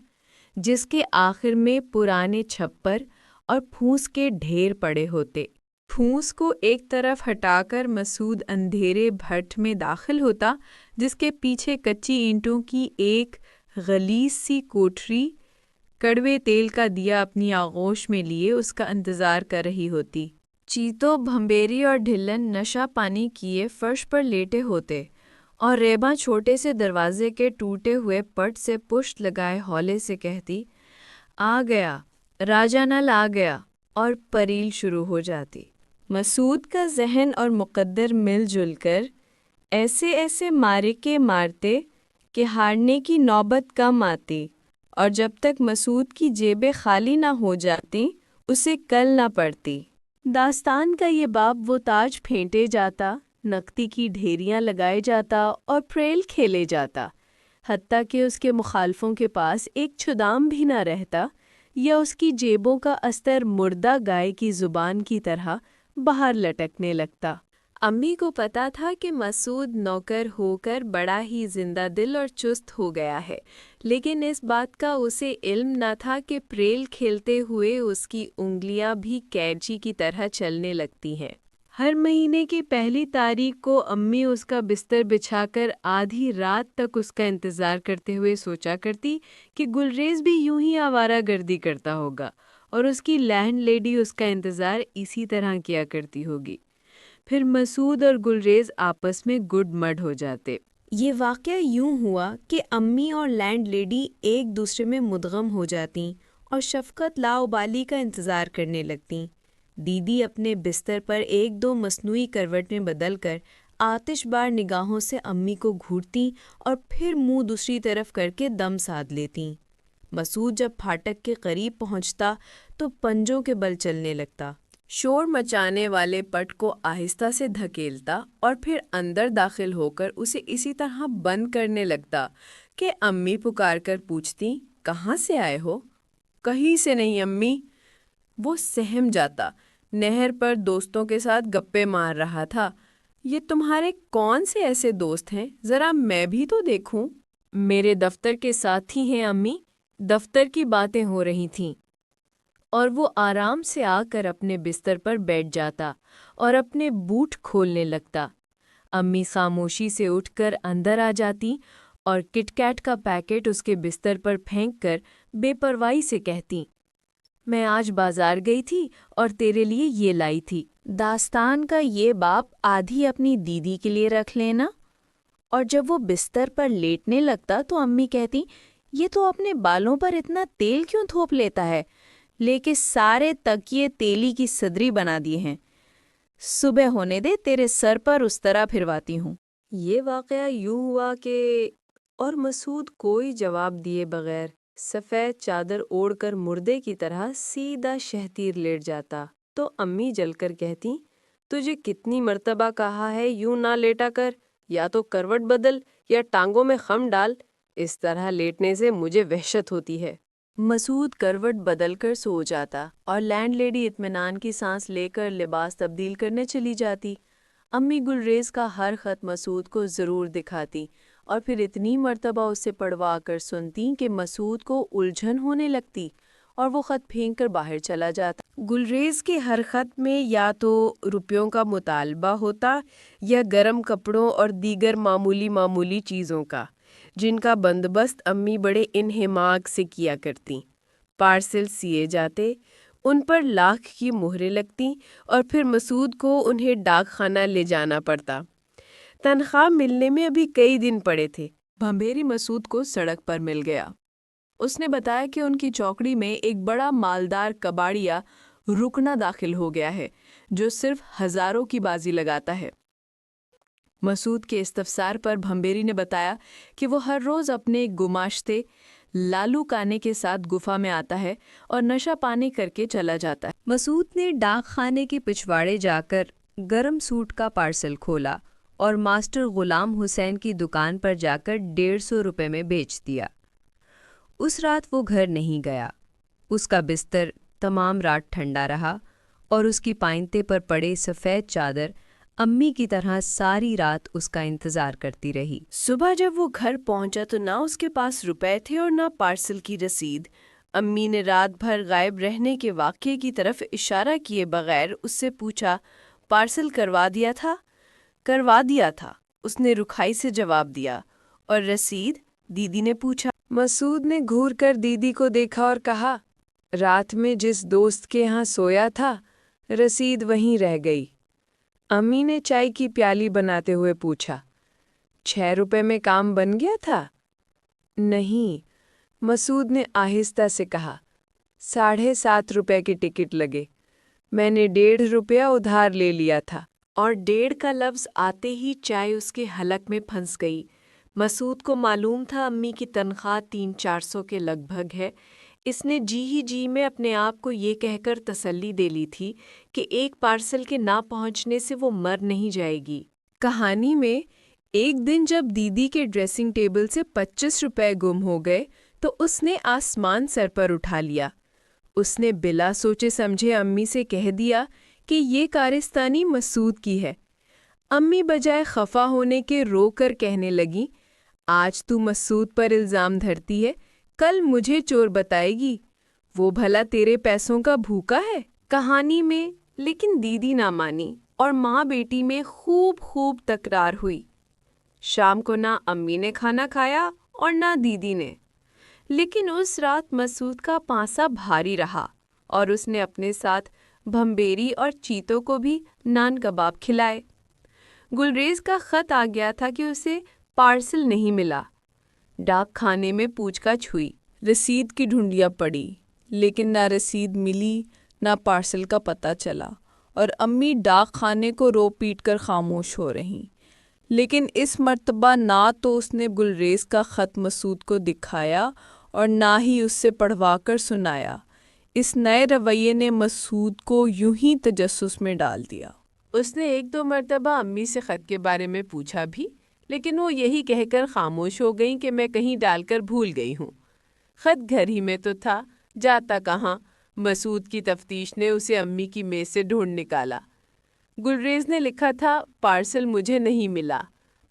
جس کے آخر میں پرانے چھپر اور پھوس کے ڈھیر پڑے ہوتے۔ پھوس کو ایک طرف ہٹا کر مسعود اندھیرے بھٹ میں داخل ہوتا جس کے پیچھے کچی اینٹوں کی ایک غلیظ سی کوٹری کڑوے تیل کا دیا اپنی آغوش میں لیے اس کا انتظار کر رہی ہوتی۔ چیتو، بھمبیری اور ڈھلن نشہ پانی کیے فرش پر لیٹے ہوتے اور ریباں چھوٹے سے دروازے کے ٹوٹے ہوئے پٹ سے پشت لگائے ہولے سے کہتی، آ گیا، راجہ نل آ گیا، اور پریل شروع ہو جاتی۔ مسعود کا ذہن اور مقدر مل جل کر ایسے ایسے معرکے مارتے کہ ہارنے کی نوبت کم آتی، اور جب تک مسعود کی جیبیں خالی نہ ہو جاتی اسے کل نہ پڑتی۔ داستان کا یہ باب وہ تاج پھینٹے جاتا، نقدی کی ڈھیریاں لگائے جاتا اور پریل کھیلے جاتا، حتیٰ کہ اس کے مخالفوں کے پاس ایک چھدام بھی نہ رہتا یا اس کی جیبوں کا استر مردہ گائے کی زبان کی طرح باہر لٹکنے لگتا۔ امی کو پتا تھا کہ مسعود نوکر ہو کر بڑا ہی زندہ دل اور چست ہو گیا ہے، لیکن اس بات کا اسے علم نہ تھا کہ پریل کھیلتے ہوئے اس کی انگلیاں بھی کینچی کی طرح چلنے لگتی ہیں۔ ہر مہینے کی پہلی تاریخ کو امی اس کا بستر بچھا کر آدھی رات تک اس کا انتظار کرتے ہوئے سوچا کرتی کہ گلریز بھی یوں ہی آوارہ گردی کرتا ہوگا اور اس کی لینڈ لیڈی اس کا انتظار اسی طرح کیا کرتی ہوگی۔ پھر مسعود اور گلریز آپس میں گڈ مڈ ہو جاتے۔ یہ واقعہ یوں ہوا کہ امی اور لینڈ لیڈی ایک دوسرے میں مدغم ہو جاتیں اور شفقت لاؤبالی کا انتظار کرنے لگتیں۔ دیدی اپنے بستر پر ایک دو مصنوعی کروٹیں بدل کر آتش بار نگاہوں سے امی کو گھورتیں اور پھر منہ دوسری طرف کر کے دم سادھ لیتیں۔ مسعود جب پھاٹک کے قریب پہنچتا تو پنجوں کے بل چلنے لگتا، شور مچانے والے پٹ کو آہستہ سے دھکیلتا اور پھر اندر داخل ہو کر اسے اسی طرح بند کرنے لگتا کہ امی پکار کر پوچھتی، کہاں سے آئے ہو؟ کہیں سے نہیں امی۔ وہ سہم جاتا، نہر پر دوستوں کے ساتھ گپے مار رہا تھا۔ یہ تمہارے کون سے ایسے دوست ہیں؟ ذرا میں بھی تو دیکھوں۔ میرے دفتر کے ساتھی ہیں امی، دفتر کی باتیں ہو رہی تھیں۔ اور وہ آرام سے آ کر اپنے بستر پر بیٹھ جاتا اور اپنے بوٹ کھولنے لگتا۔ امی خاموشی سے اٹھ کر اندر آ جاتی اور کٹ کیٹ کا پیکٹ اس کے بستر پر پھینک کر بے پرواہی سے کہتی، میں آج بازار گئی تھی اور تیرے لیے یہ لائی تھی۔ داستان کا یہ باپ آدھی اپنی دیدی کے لیے رکھ لینا۔ اور جب وہ بستر پر لیٹنے لگتا تو امی کہتی، یہ تو اپنے بالوں پر اتنا تیل کیوں تھوپ لیتا ہے؟ لے کے سارے تکیے تیلی کی صدری بنا دیے ہیں۔ صبح ہونے دے، تیرے سر پر اس طرح پھرواتی ہوں۔ یہ واقعہ یوں ہوا کہ اور مسعود کوئی جواب دیے بغیر سفید چادر اوڑھ کر مردے کی طرح سیدھا شہتیر لیٹ جاتا تو امی جل کر کہتی، تجھے کتنی مرتبہ کہا ہے یوں نہ لیٹا کر، یا تو کروٹ بدل یا ٹانگوں میں خم ڈال، اس طرح لیٹنے سے مجھے وحشت ہوتی ہے۔ مسعود کروٹ بدل کر سو جاتا اور لینڈ لیڈی اطمینان کی سانس لے کر لباس تبدیل کرنے چلی جاتی۔ امی گلریز کا ہر خط مسعود کو ضرور دکھاتی اور پھر اتنی مرتبہ اسے پڑھوا کر سنتی کہ مسعود کو الجھن ہونے لگتی اور وہ خط پھینک کر باہر چلا جاتا۔ گلریز کے ہر خط میں یا تو روپیوں کا مطالبہ ہوتا یا گرم کپڑوں اور دیگر معمولی چیزوں کا، جن کا بندوبست امی بڑے انہماک سے کیا کرتیں۔ پارسل سیے جاتے، ان پر لاکھ کی مہریں لگتیں اور پھر مسعود کو انہیں ڈاک خانہ لے جانا پڑتا۔ تنخواہ ملنے میں ابھی کئی دن پڑے تھے۔ بھمبیری مسعود کو سڑک پر مل گیا۔ اس نے بتایا کہ ان کی چوکڑی میں ایک بڑا مالدار کباڑیا رکنا داخل ہو گیا ہے جو صرف ہزاروں کی بازی لگاتا ہے۔ مسعود کے استفسار پر بھمبیری نے بتایا کہ وہ ہر روز اپنے گماشتے لالو کانے کے ساتھ گفا میں آتا ہے اور نشہ پانی کر کے چلا جاتا ہے۔ مسعود نے ڈاک خانے کے پچھواڑے جا کر گرم سوٹ کا پارسل کھولا اور ماسٹر غلام حسین کی دکان پر جا کر 150 روپے میں بیچ دیا۔ اس رات وہ گھر نہیں گیا۔ اس کا بستر تمام رات ٹھنڈا رہا اور اس کی پائنتے پر پڑے سفید چادر امی کی طرح ساری رات اس کا انتظار کرتی رہی۔ صبح جب وہ گھر پہنچا تو نہ اس کے پاس روپے تھے اور نہ پارسل کی رسید۔ امی نے رات بھر غائب رہنے کے واقعے کی طرف اشارہ کیے بغیر اس سے پوچھا، پارسل کروا دیا تھا؟ کروا دیا تھا، اس نے رکھائی سے جواب دیا۔ اور رسید؟ دیدی نے پوچھا۔ مسعود نے گھور کر دیدی کو دیکھا اور کہا، رات میں جس دوست کے ہاں سویا تھا رسید وہیں رہ گئی۔ امی نے چائے کی پیالی بناتے ہوئے پوچھا، 6 روپے میں کام بن گیا تھا؟ نہیں، مسعود نے آہستہ سے کہا، 7.5 روپے کے ٹکٹ لگے، میں نے 1.5 روپیہ ادھار لے لیا تھا۔ اور 1.5 کا لفظ آتے ہی چائے اس کے حلق میں پھنس گئی۔ مسعود کو معلوم تھا امی کی تنخواہ 300-400 کے لگ بھگ ہے۔ اس نے جی میں اپنے آپ کو یہ کہہ کر تسلی دے لی تھی کہ ایک پارسل کے نہ پہنچنے سے وہ مر نہیں جائے گی۔ کہانی میں ایک دن جب دیدی کے ڈریسنگ ٹیبل سے 25 روپے گم ہو گئے تو اس نے آسمان سر پر اٹھا لیا۔ اس نے بلا سوچے سمجھے امی سے کہہ دیا کہ یہ کارستانی مسعود کی ہے۔ امی بجائے خفا ہونے کے رو کر کہنے لگی، آج تو مسعود پر الزام دھرتی ہے، کل مجھے چور بتائے گی، وہ بھلا تیرے پیسوں کا بھوکا ہے۔ کہانی میں لیکن دیدی نہ مانی اور ماں بیٹی میں خوب تکرار ہوئی۔ شام کو نہ امی نے کھانا کھایا اور نہ دیدی نے، لیکن اس رات مسعود کا پانسا بھاری رہا اور اس نے اپنے ساتھ بھمبیری اور چیتوں کو بھی نان کباب کھلائے۔ گلریز کا خط آ گیا تھا کہ اسے پارسل نہیں ملا۔ ڈاک خانے میں پوچھ گچھ ہوئی، رسید کی ڈھونڈیاں پڑی، لیکن نہ رسید ملی نہ پارسل کا پتہ چلا اور امی ڈاک خانے کو رو پیٹ کر خاموش ہو رہیں۔ لیکن اس مرتبہ نہ تو اس نے گلریز کا خط مسعود کو دکھایا اور نہ ہی اس سے پڑھوا کر سنایا۔ اس نئے رویے نے مسعود کو یوں ہی تجسس میں ڈال دیا۔ اس نے 1-2 مرتبہ امی سے خط کے بارے میں پوچھا بھی، لیکن وہ یہی کہہ کر خاموش ہو گئیں کہ میں کہیں ڈال کر بھول گئی ہوں۔ خط گھر ہی میں تو تھا، جاتا کہاں؟ مسعود کی تفتیش نے اسے امی کی میز سے ڈھونڈ نکالا۔ گلریز نے لکھا تھا، پارسل مجھے نہیں ملا،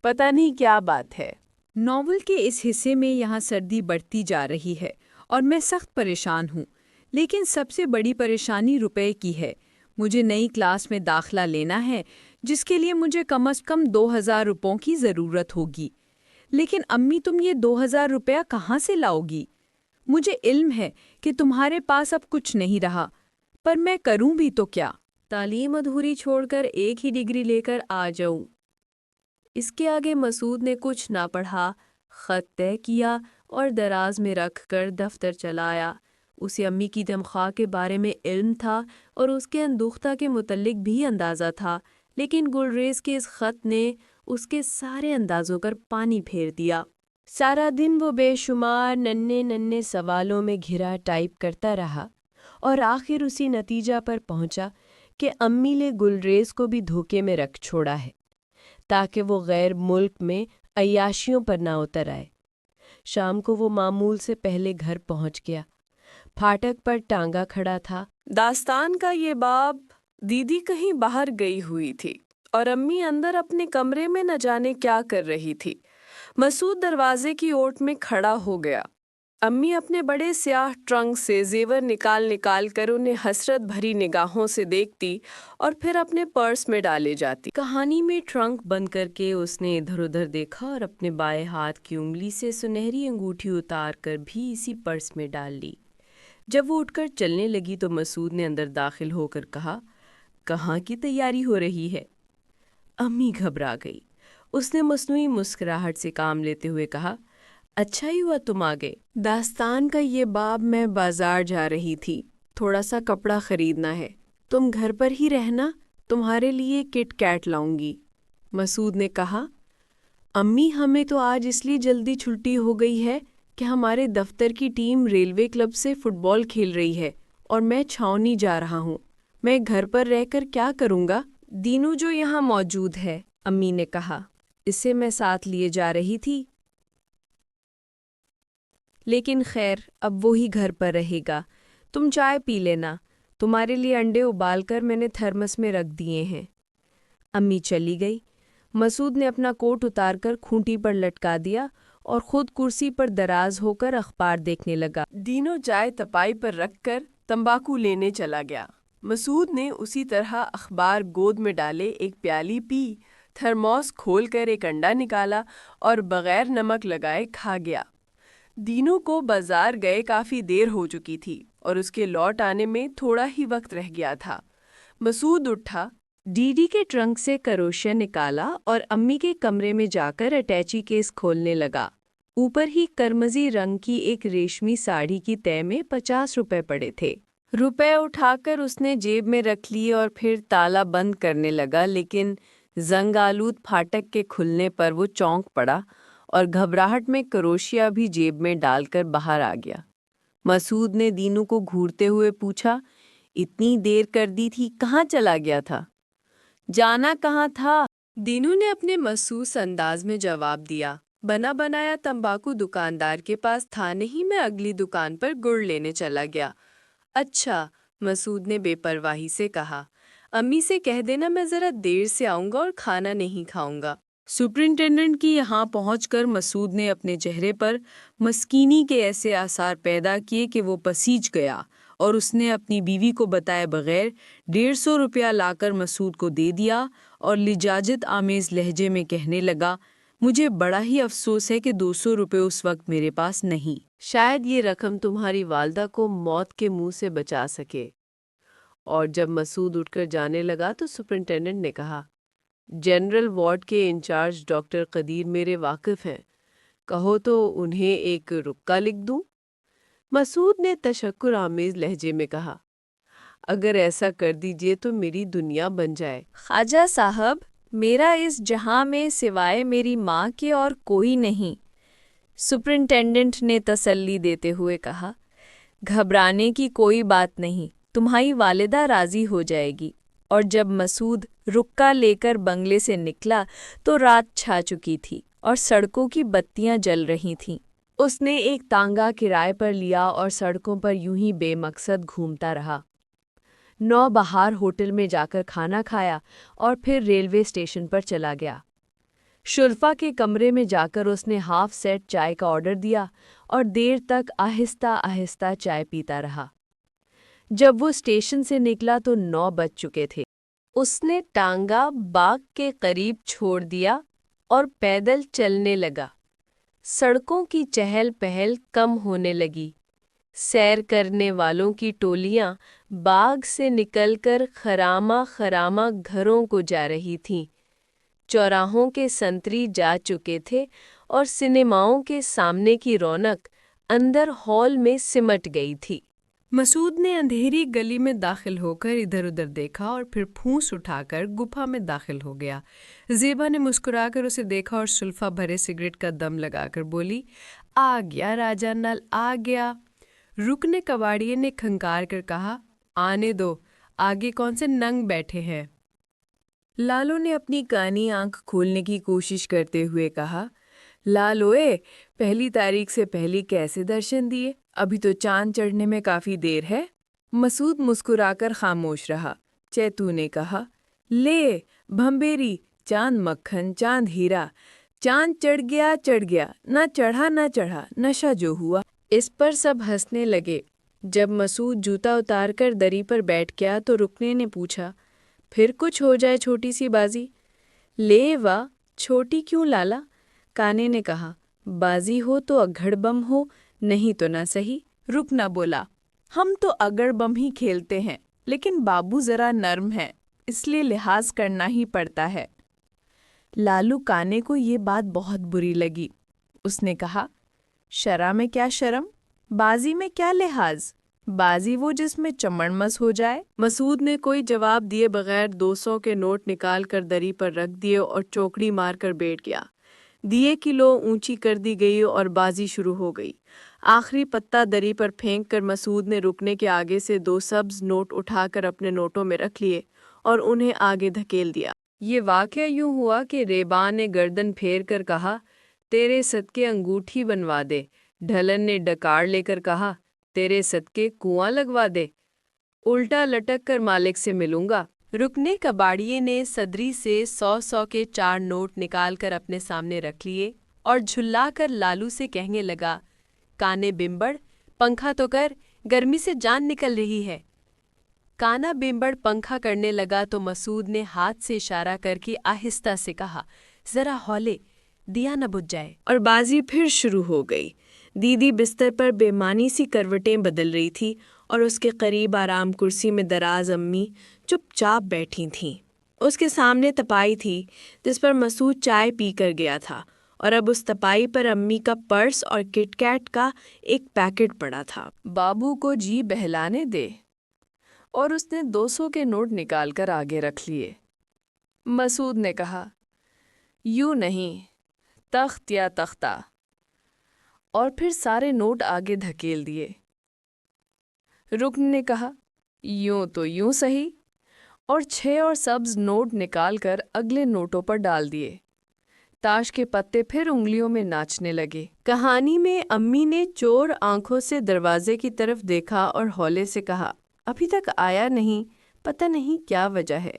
پتہ نہیں کیا بات ہے۔ ناول کے اس حصے میں یہاں سردی بڑھتی جا رہی ہے اور میں سخت پریشان ہوں، لیکن سب سے بڑی پریشانی روپے کی ہے۔ مجھے نئی کلاس میں داخلہ لینا ہے جس کے لیے مجھے کم از کم 2000 روپوں کی ضرورت ہوگی۔ لیکن امی تم یہ 2000 روپیہ کہاں سے لاؤ گی؟ مجھے علم ہے کہ تمہارے پاس اب کچھ نہیں رہا، پر میں کروں بھی تو کیا؟ تعلیم ادھوری چھوڑ کر ایک ہی ڈگری لے کر آ جاؤں۔ اس کے آگے مسعود نے کچھ نہ پڑھا، خط طے کیا اور دراز میں رکھ کر دفتر چلا آیا۔ اسے امی کی تنخواہ کے بارے میں علم تھا اور اس کے اندوختہ کے متعلق بھی اندازہ تھا، لیکن گلریز کے اس خط نے اس کے سارے اندازوں پر پانی پھیر دیا۔ سارا دن وہ بے شمار ننھے ننھے سوالوں میں گھرا ٹائپ کرتا رہا اور آخر اسی نتیجہ پر پہنچا کہ امی نے گلریز کو بھی دھوکے میں رکھ چھوڑا ہے تاکہ وہ غیر ملک میں عیاشیوں پر نہ اتر آئے۔ شام کو وہ معمول سے پہلے گھر پہنچ گیا۔ پھاٹک پر ٹانگا کھڑا تھا۔ داستان کا یہ باب، دیدی کہیں باہر گئی ہوئی تھی اور امی اندر اپنے کمرے میں نہ جانے کیا کر رہی تھی۔ مسعود دروازے کی اوٹ میں کھڑا ہو گیا۔ امی اپنے بڑے سیاہ ٹرنک سے زیور نکال کر انہیں حسرت بھری نگاہوں سے دیکھتی اور پھر اپنے پرس میں ڈالے جاتی۔ کہانی میں ٹرنک بند کر کے اس نے ادھر ادھر دیکھا اور اپنے بائیں ہاتھ کی انگلی سے سنہری انگوٹھی اتار کر بھی اسی پرس میں ڈال لی۔ جب وہ اٹھ کر چلنے لگی تو مسعود نے اندر داخل ہو کر کہا، کہاں کی تیاری ہو رہی ہے؟ امی گھبرا گئی۔ اس نے مصنوعی مسکراہٹ سے کام لیتے ہوئے کہا، اچھا ہی ہوا تم آ گئے۔ داستان کا یہ باب، میں بازار جا رہی تھی، تھوڑا سا کپڑا خریدنا ہے، تم گھر پر ہی رہنا، تمہارے لیے کٹ کیٹ لاؤں گی۔ مسعود نے کہا، امی ہمیں تو آج اس لیے جلدی چھٹی ہو گئی ہے کہ ہمارے دفتر کی ٹیم ریلوے کلب سے فٹ بال کھیل رہی ہے اور میں چھاؤنی جا رہا ہوں، میں گھر پر رہ کر کیا کروں گا؟ دینو جو یہاں موجود ہے، امی نے کہا، اسے میں ساتھ لیے جا رہی تھی، لیکن خیر اب وہی گھر پر رہے گا، تم چائے پی لینا، تمہارے لیے انڈے ابال کر میں نے تھرمس میں رکھ دیے ہیں۔ امی چلی گئی۔ مسعود نے اپنا کوٹ اتار کر کھونٹی پر لٹکا دیا اور خود کرسی پر دراز ہو کر اخبار دیکھنے لگا۔ دینو چائے تپائی پر رکھ کر تمباکو لینے چلا گیا۔ مسعود نے اسی طرح اخبار گود میں ڈالے ایک پیالی پی، تھرموس کھول کر ایک انڈا نکالا اور بغیر نمک لگائے کھا گیا۔ دینو کو بازار گئے کافی دیر ہو چکی تھی اور اس کے لوٹ آنے میں تھوڑا ہی وقت رہ گیا تھا۔ مسعود اٹھا، ڈی ڈی کے ٹرنک سے کروشیا نکالا اور امی کے کمرے میں جا کر اٹیچی کیس کھولنے لگا۔ اوپر ہی کرمزی رنگ کی ایک ریشمی ساڑی کی تہہ میں 50 روپے پڑے تھے۔ روپے اٹھا کر اس نے جیب میں رکھ لیے اور پھر تالا بند کرنے لگا، لیکن زنگ آلود پھاٹک کے کھلنے پر وہ چونک پڑا اور گھبراہٹ میں کروشیا بھی جیب میں ڈال کر باہر آ گیا۔ مسعود نے دینو کو گھورتے ہوئے پوچھا، اتنی دیر کر دی تھی، کہاں چلا گیا تھا؟ جانا کہاں تھا؟ دینو نے اپنے محسوس انداز میں جواب دیا، بنا بنایا تمباکو دکاندار کے پاس تھا نہیں، میں اگلی دکان پر گڑ لینے چلا گیا۔ اچھا، مسعود نے بے پرواہی سے کہا، امی سے کہہ دینا میں ذرا دیر سے آؤں گا اور کھانا نہیں کھاؤں گا۔ سپرنٹینڈنٹ کی یہاں پہنچ کر مسعود نے اپنے چہرے پر مسکینی کے ایسے آثار پیدا کیے کہ وہ پسیج گیا اور اس نے اپنی بیوی کو بتائے بغیر 150 روپیہ لا کر مسعود کو دے دیا اور لجاجت آمیز لہجے میں کہنے لگا، مجھے بڑا ہی افسوس ہے کہ 200 روپے اس وقت میرے پاس نہیں۔ شاید یہ رقم تمہاری والدہ کو موت کے منہ سے بچا سکے۔ اور جب مسعود اٹھ کر جانے لگا تو سپرنٹینڈنٹ نے کہا، جنرل وارڈ کے انچارج ڈاکٹر قدیر میرے واقف ہیں، کہو تو انہیں ایک رکا لکھ دوں؟ مسعود نے تشکر آمیز لہجے میں کہا، اگر ایسا کر دیجئے تو میری دنیا بن جائے۔ خواجہ صاحب، میرا اس جہاں میں سوائے میری ماں کے اور کوئی نہیں، سپرنٹینڈنٹ نے تسلی دیتے ہوئے کہا، گھبرانے کی کوئی بات نہیں، تمہاری والدہ راضی ہو جائے گی۔ اور جب مسعود رکا لے کر بنگلے سے نکلا تو رات چھا چکی تھی اور سڑکوں کی بتیاں جل رہی تھیں۔ اس نے ایک تانگا کرائے پر لیا اور سڑکوں پر یوں ہی بے مقصد گھومتا رہا۔ نوبہار ہوٹل میں جا کر کھانا کھایا اور پھر ریلوے اسٹیشن پر چلا گیا۔ شرفا کے کمرے میں جا کر اس نے ہاف سیٹ چائے کا آرڈر دیا اور دیر تک آہستہ آہستہ چائے پیتا رہا۔ جب وہ اسٹیشن سے نکلا تو 9 بج چکے تھے۔ اس نے ٹانگا باغ کے قریب چھوڑ دیا اور پیدل چلنے لگا۔ سڑکوں کی چہل پہل کم ہونے لگی۔ سیر کرنے والوں کی ٹولیاں باغ سے نکل کر خرامہ خرامہ گھروں کو جا رہی تھیں۔ چوراہوں کے سنتری جا چکے تھے اور سنیماؤں کے سامنے کی رونق اندر ہال میں سمٹ گئی تھی۔ مسعود نے اندھیری گلی میں داخل ہو کر ادھر ادھر دیکھا اور پھر پھونس اٹھا کر گپھا میں داخل ہو گیا۔ زیبا نے مسکرا کر اسے دیکھا اور سلفا بھرے سگریٹ کا دم لگا کر بولی، آ گیا راجہ نل، آ گیا۔ رکنے کباڑیے نے کھنکار کر کہا، آنے دو، آگے کون سے ننگ بیٹھے ہیں۔ لالو نے اپنی کانی آنکھ کھولنے کی کوشش کرتے ہوئے کہا، لالوئے، 1 تاریخ سے پہلے کیسے درشن دیے؟ ابھی تو چاند چڑھنے میں کافی دیر ہے۔ مسعود مسکرا کر خاموش رہا۔ چیتو نے کہا، لے بھمبیری، چاند مکھن، چاند ہیرا، چاند چڑھ گیا، نہ چڑھا، نشہ جو ہوا۔ اس پر سب ہنسنے لگے۔ جب مسعود جوتا اتار کر دری پر بیٹھ گیا تو رکنے نے پوچھا، پھر کچھ ہو جائے چھوٹی سی بازی؟ لے واہ، چھوٹی کیوں لالا؟ کانے نے کہا، بازی ہو تو اگھڑ بم ہو، نہیں تو نہ صحیح۔ رکنا بولا، ہم تو اگر بم ہی کھیلتے ہیں، لیکن بابو ذرا نرم ہے، اس لیے لحاظ کرنا ہی پڑتا ہے۔ لالو کانے کو یہ بات بہت بری لگی۔ اس نے کہا، شرع میں کیا شرم، بازی میں کیا لحاظ، بازی وہ جس میں چمڑ مس ہو جائے۔ مسعود نے کوئی جواب دیے بغیر 200 کے نوٹ نکال کر دری پر رکھ دیے اور چوکڑی مار کر بیٹھ گیا۔ دیے کی لو اونچی کر دی گئی اور بازی شروع ہو گئی۔ آخری پتا دری پر پھینک کر مسعود نے رکنے کے آگے سے 2 سبز نوٹ اٹھا کر اپنے نوٹوں میں رکھ لیے اور انہیں آگے دھکیل دیا۔ یہ واقعہ یوں ہوا کہ ریباں نے گردن پھیر کر کہا، تیرے صدقے انگوٹھی بنوا دے۔ ڈھلن نے ڈکار لے کر کہا، تیرے صدقے کنواں لگوا دے۔ الٹا لٹک کر مالک سے ملوں گا۔ رکنے کباڑیے نے صدری سے 100 کے 4 نوٹ نکال کر اپنے سامنے رکھ لیے اور جھلا کر لالو سے کہنے لگا، کانے بمبڑ، پنکھا تو کر، گرمی سے جان نکل رہی ہے۔ کانا بمبڑ پنکھا کرنے لگا تو مسعود نے ہاتھ سے اشارہ کر کے آہستہ سے کہا، ذرا ہولے، دیا نہ بجھ جائے۔ اور بازی پھر شروع ہو گئی۔ دیدی بستر پر بے معنی سی کروٹیں بدل رہی تھی اور اس کے قریب آرام کرسی میں دراز امی چپ چاپ بیٹھی تھیں۔ اس کے سامنے تپائی تھی جس پر مسعود چائے پی کر گیا تھا، اور اب اس تپائی پر امی کا پرس اور کٹ کیٹ کا ایک پیکٹ پڑا تھا۔ بابو کو جی بہلانے دے۔ اور اس نے 200 کے نوٹ نکال کر آگے رکھ لیے۔ مسعود نے کہا، یوں نہیں، تخت یا تختہ، اور پھر سارے نوٹ آگے دھکیل دیے۔ رکن نے کہا، یوں تو یوں صحیح، اور 6 اور سبز نوٹ نکال کر اگلے نوٹوں پر ڈال دیے۔ تاش کے پتے پھر انگلیوں میں ناچنے لگے۔ کہانی میں امی نے چور آنکھوں سے دروازے کی طرف دیکھا اور ہولے سے کہا، ابھی تک آیا نہیں، پتہ نہیں کیا وجہ ہے۔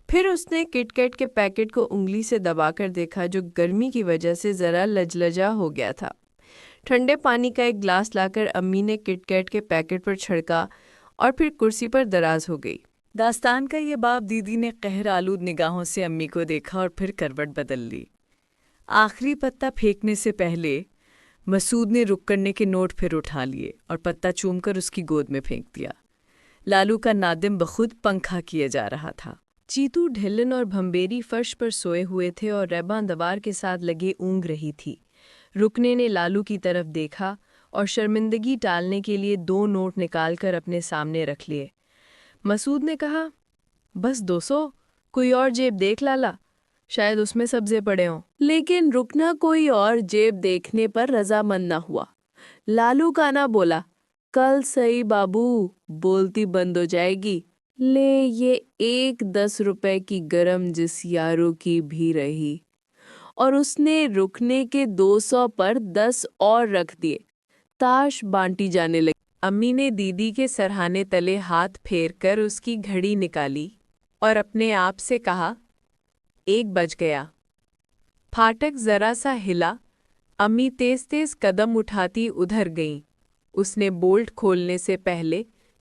پھر اس نے کٹ کیٹ کے پیکٹ کو انگلی سے دبا کر دیکھا جو گرمی کی وجہ سے ذرا لجلجا ہو گیا تھا۔ ٹھنڈے پانی کا ایک گلاس لا کر امی نے کٹ کیٹ کے پیکٹ پر چھڑکا اور پھر کرسی پر دراز ہو گئی۔ داستان کا یہ باب دیدی نے قہر آلود نگاہوں سے امی کو دیکھا اور پھر کروٹ بدل لی۔ آخری پتا پھینکنے سے پہلے مسعود نے رک کرنے کے نوٹ پھر اٹھا لیے اور پتا چوم کر اس کی گود میں پھینک دیا۔ لالو کا نادم بخود پنکھا کیا جا رہا تھا۔ چیتو، ڈھلن اور بھمبیری فرش پر سوئے ہوئے تھے اور ریباں دوار کے ساتھ لگے اونگ رہی تھی۔ رکنے نے لالو کی طرف دیکھا اور شرمندگی ٹالنے کے لیے 2 نوٹ نکال کر اپنے سامنے رکھ لیے۔ مسعود نے کہا، بس 200، کوئی اور جیب دیکھ لالا، شاید اس میں سبزے پڑے ہوں۔ لیکن رکنا کوئی اور جیب دیکھنے پر رضامند نہ ہوا۔ لالو کانا بولا، کل صحیح بابو، بولتی بند ہو جائے گی، لے یہ 1 10 روپے کی گرم جس یاروں کی بھی رہی۔ اور اس نے رکنے کے 200 پر 10 اور رکھ دیے۔ تاش بانٹی جانے لگی۔ امی نے دیدی کے سرہانے تلے ہاتھ پھیر کر اس کی گھڑی نکالی اور اپنے آپ سے کہا، 1 بج گیا۔ پھاٹک ذرا سا ہلا۔ امی تیز تیز قدم اٹھاتی ادھر گئیں۔ اس نے بولٹ کھولنے سے پہلے